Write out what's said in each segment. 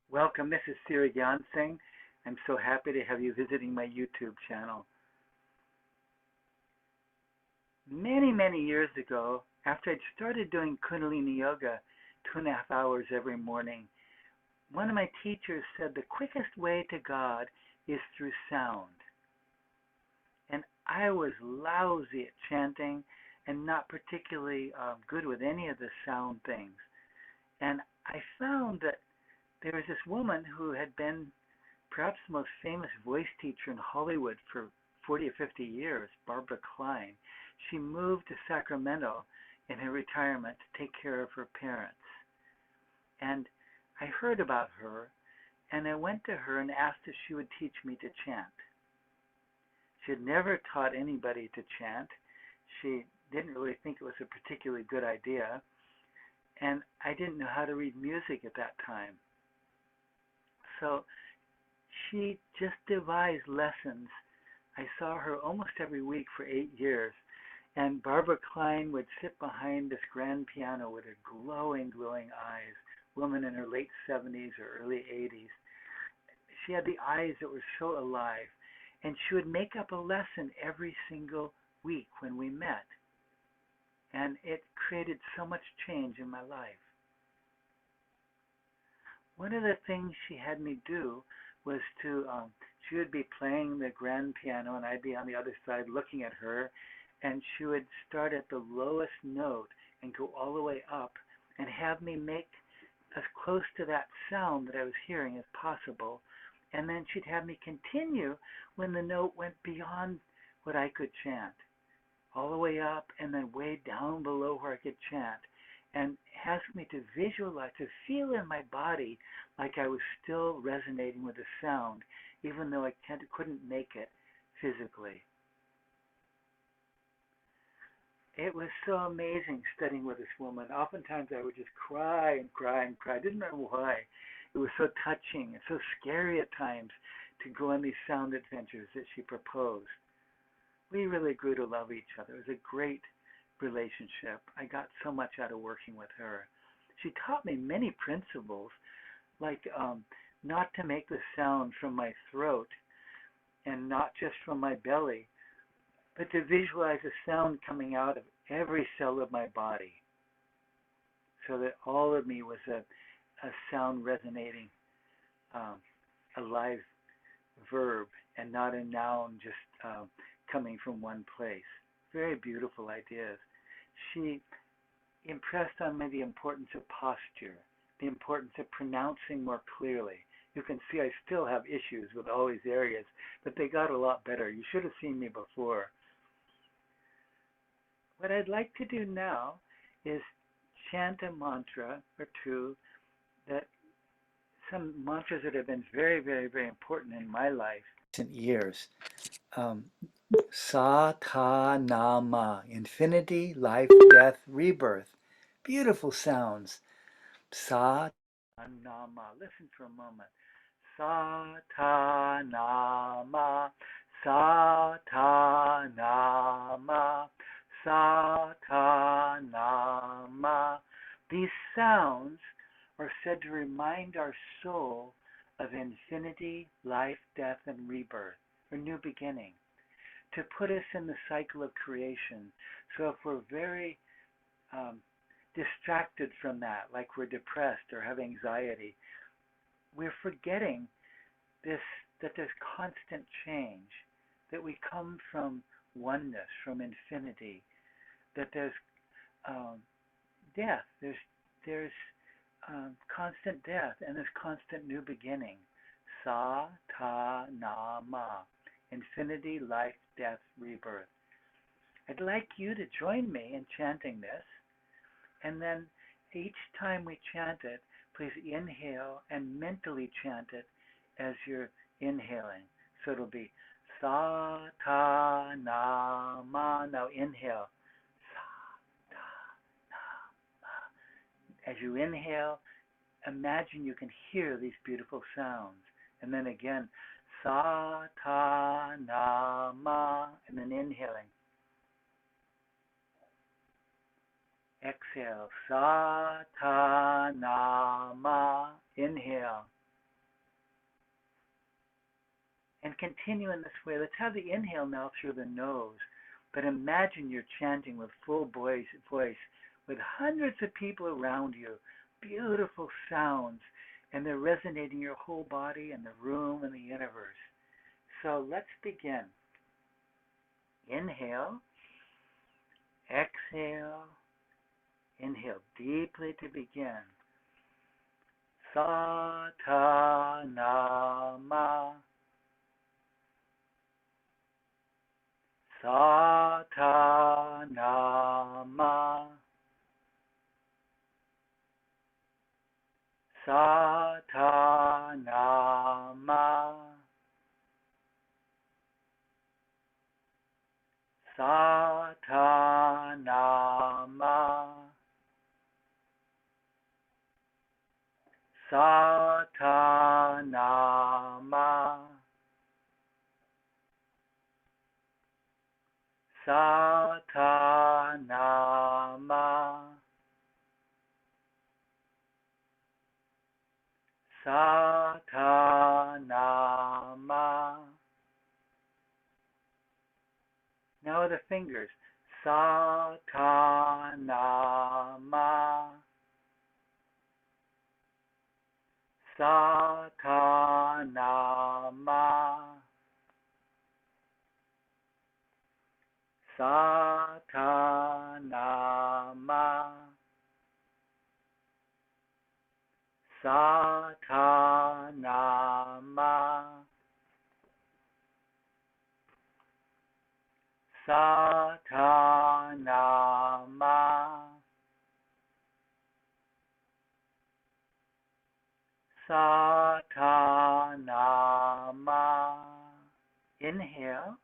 Welcome, this is Siri Singh. I'm so happy to have you visiting my YouTube channel. Many, many years ago, after I'd started doing Kundalini Yoga 2.5 hours every morning, one of my teachers said the quickest way to God is through sound. And I was lousy at chanting and not particularly good with any of the sound things. And I found that there was this woman who had been perhaps the most famous voice teacher in Hollywood for 40 or 50 years, Barbara Klein. She moved to Sacramento in her retirement to take care of her parents. And I heard about her, and I went to her and asked if she would teach me to chant. She had never taught anybody to chant. She didn't really think it was a particularly good idea, and I didn't know how to read music at that time. So she just devised lessons. I saw her almost every week for 8 years. And Barbara Klein would sit behind this grand piano with her glowing, glowing eyes, woman in her late 70s or early 80s. She had the eyes that were so alive. And she would make up a lesson every single week when we met. And it created so much change in my life. One of the things she had me do was she would be playing the grand piano and I'd be on the other side looking at her, and she would start at the lowest note and go all the way up and have me make as close to that sound that I was hearing as possible. And then she'd have me continue when the note went beyond what I could chant, all the way up and then way down below where I could chant, and asked me to visualize, to feel in my body like I was still resonating with the sound, even though I couldn't make it physically. It was so amazing studying with this woman. Oftentimes I would just cry and cry and cry. I didn't know why. It was so touching and so scary at times to go on these sound adventures that she proposed. We really grew to love each other. It was a great relationship. I got so much out of working with her. She taught me many principles, like not to make the sound from my throat and not just from my belly, but to visualize a sound coming out of every cell of my body, so that all of me was a sound resonating, a live verb and not a noun just coming from one place. Very beautiful ideas. She impressed on me the importance of posture, the importance of pronouncing more clearly. You can see I still have issues with all these areas, but they got a lot better. You should have seen me before. What I'd like to do now is chant a mantra or two, that some mantras that have been very, very, very important in my life recent years. Um, Sa Ta Nama, infinity, life, death, rebirth. Beautiful sounds. Sa Ta Nama. Listen for a moment. Sa Ta Nama. Sa Ta Nama. Sa Ta Nama. These sounds are said to remind our soul of infinity, life, death, and rebirth, or new beginning, to put us in the cycle of creation. So if we're very distracted from that, like we're depressed or have anxiety, we're forgetting this, that there's constant change, that we come from oneness, from infinity, that there's death, there's constant death, and there's constant new beginning. Sa Ta Na Ma, infinity, life, death, rebirth. I'd like you to join me in chanting this, and then each time we chant it, please inhale and mentally chant it as you're inhaling. So it'll be Sa Ta Na Ma. Now inhale. Sa Ta Na Ma. As you inhale, imagine you can hear these beautiful sounds. And then again, Sa Ta Na Ma, and then inhaling. Exhale, Sa Ta Na Ma. Inhale. And continue in this way. Let's have the inhale now through the nose. But imagine you're chanting with full voice with hundreds of people around you. Beautiful sounds. And they're resonating your whole body and the room and the universe. So let's begin. Inhale. Exhale. Inhale deeply to begin. Sa ta na ma. Sa ta na ma. Sa ta na ma. Sa ta na ma. Sa ta na ma. Sa ta na ma. Sa ta na ma. Now the fingers. Sa ta na ma. Sa ta na ma. Sa ta na ma. Sa ta na ma. Sa ta na ma. Sa ta na ma. Inhale.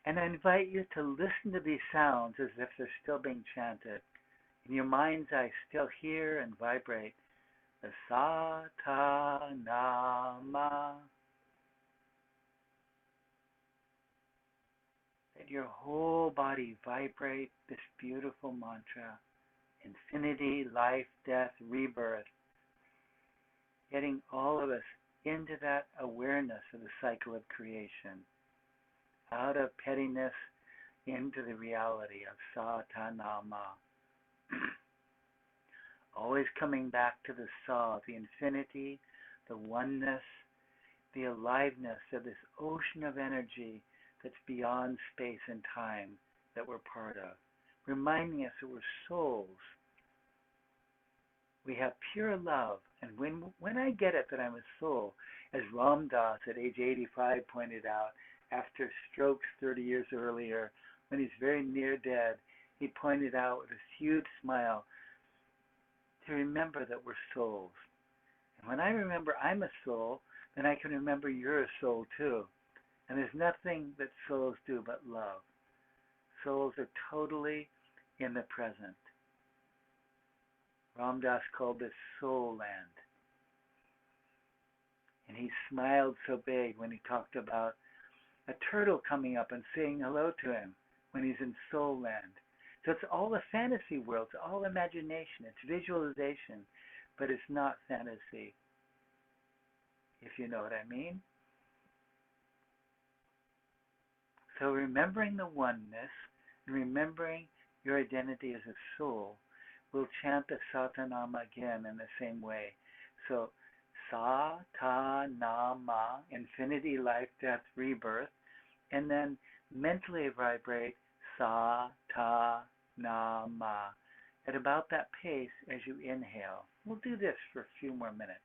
And I invite you to listen to these sounds as if they're still being chanted. In your mind's eye, still hear and vibrate the sa ta na ma. Let your whole body vibrate this beautiful mantra. Infinity, life, death, rebirth. Getting all of us into that awareness of the cycle of creation. Out of pettiness into the reality of Satanama. Always coming back to the Sa, the infinity, the oneness, the aliveness of this ocean of energy that's beyond space and time that we're part of. Reminding us that we're souls. We have pure love. And when I get it that I'm a soul, as Ram Dass at age 85 pointed out, after strokes 30 years earlier, when he's very near dead, he pointed out with a huge smile to remember that we're souls. And when I remember I'm a soul, then I can remember you're a soul too. And there's nothing that souls do but love. Souls are totally in the present. Ram Dass called this soul land. And he smiled so big when he talked about a turtle coming up and saying hello to him when he's in soul land. So it's all a fantasy world. It's all imagination. It's visualization. But it's not fantasy, if you know what I mean. So remembering the oneness and remembering your identity as a soul, we'll chant the Satanama again in the same way. So Sa-ta-na-ma, infinity, life, death, rebirth, and then mentally vibrate Sa-ta-na-ma at about that pace as you inhale. We'll do this for a few more minutes.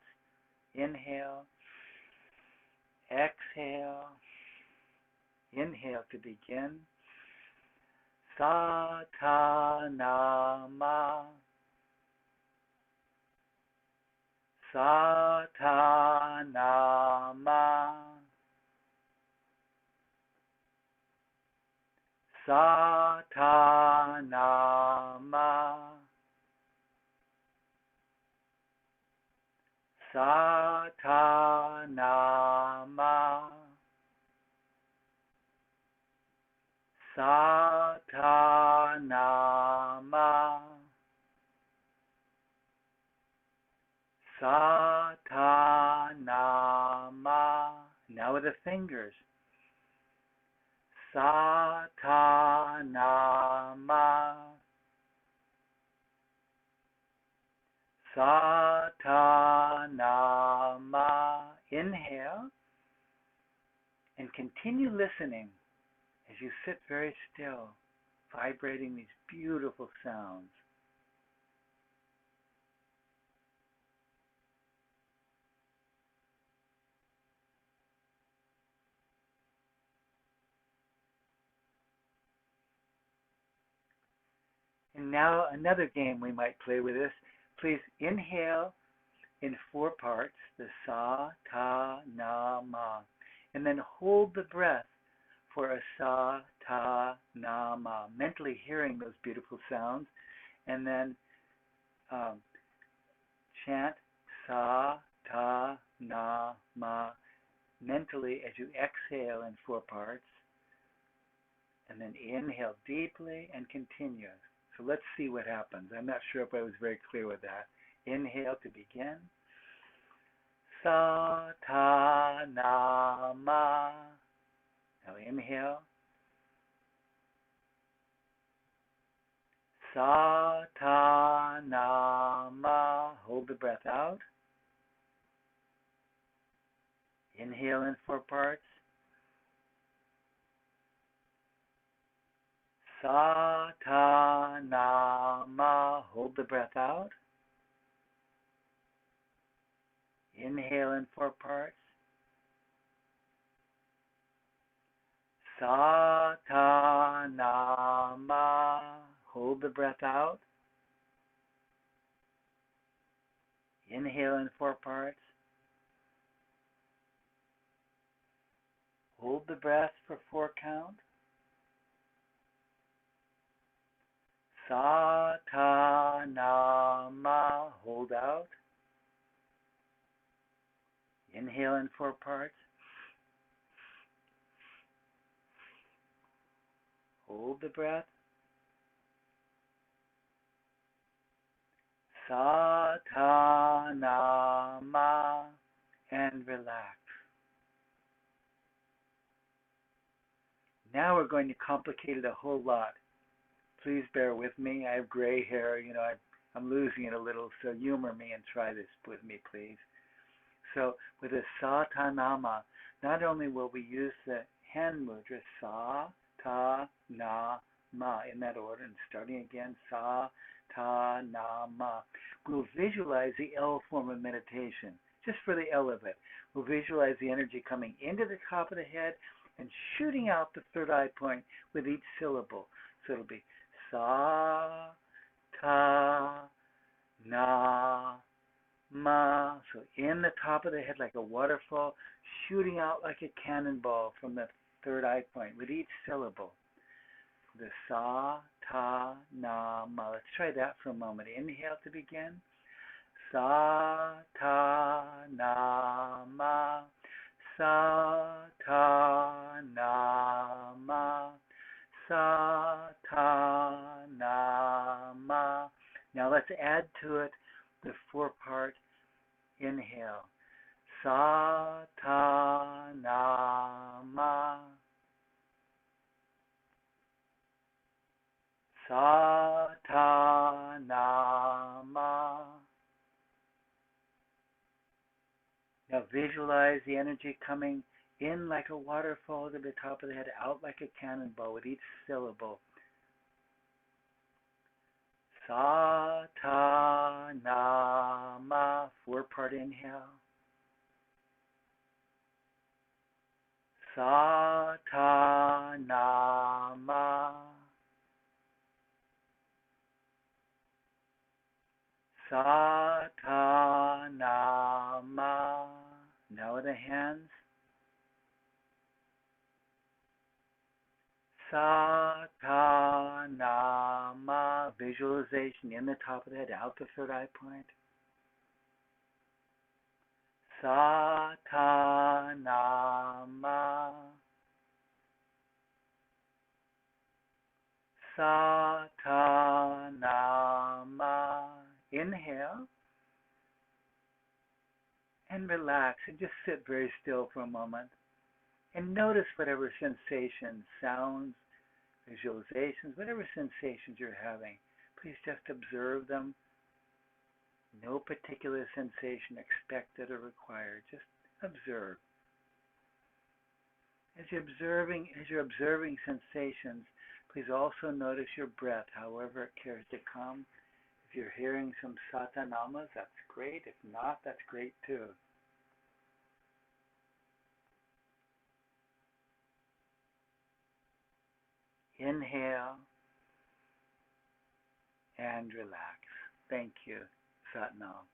Inhale, exhale, inhale to begin. Sa-ta-na-ma, Sa-ta-na-ma, Sa-ta-na-ma, Sa-ta-na-ma, Sa-ta-na-ma, Sa-ta-na-ma. Now Now with the fingers. Sa, ta, na, ma. Sa, ta, na, ma. Inhale and continue listening as you sit very still, vibrating these beautiful sounds. And now another game we might play with this. Please inhale in 4 parts, the sa, ta, na, ma, and then hold the breath for a sa, ta, na, ma, mentally hearing those beautiful sounds, and then chant sa, ta, na, ma, mentally as you exhale in 4 parts, and then inhale deeply and continue. So let's see what happens. I'm not sure if I was very clear with that. Inhale to begin. Sa, ta, na, ma. Now inhale. Sa, ta, na, ma. Hold the breath out. Inhale in 4 parts. Sa, ta, na, ma. Hold the breath out. Inhale in 4 parts. Sa, ta, na, ma. Hold the breath out. Inhale in 4 parts. Hold the breath for 4 count. Sa, ta, na, ma. Hold out. Inhale in 4 parts. Hold the breath. Sa, ta, na, ma. And relax. Now we're going to complicate it a whole lot. Please bear with me. I have gray hair. I'm losing it a little, so humor me and try this with me, please. So with a sa, ta, na, ma, not only will we use the hand mudra, sa, ta, na, ma, in that order, and starting again, sa, ta, na, ma. We'll visualize the L form of meditation, just for the L of it. We'll visualize the energy coming into the top of the head and shooting out the third eye point with each syllable. So it'll be sa, ta, na, ma. So in the top of the head like a waterfall, shooting out like a cannonball from the third eye point with each syllable. The sa, ta, na, ma. Let's try that for a moment. Inhale to begin. Sa, ta, na, ma. Sa, ta, na, ma. Sa, ta, na, ma. Now let's add to it the 4-part inhale. Sa, ta, na, ma. Sa, ta, na, ma. Now visualize the energy coming in like a waterfall to the top of the head, out like a cannonball with each syllable. Sa, ta, na, ma. 4-part inhale. Sa, ta, na, ma. Sa, ta, na, ma. Now with the hands. Sa, ta, na, ma. Visualization in the top of the head, out the third eye point. Sa, ta, na, ma. Sa, ta, na, ma. Inhale. And relax and just sit very still for a moment. And notice whatever sensations, sounds, visualizations, whatever sensations you're having. Please just observe them. No particular sensation expected or required. Just observe. As you're observing sensations, please also notice your breath, however it cares to come. If you're hearing some satanamas, that's great. If not, that's great too. Inhale and relax. Thank you, Satnam.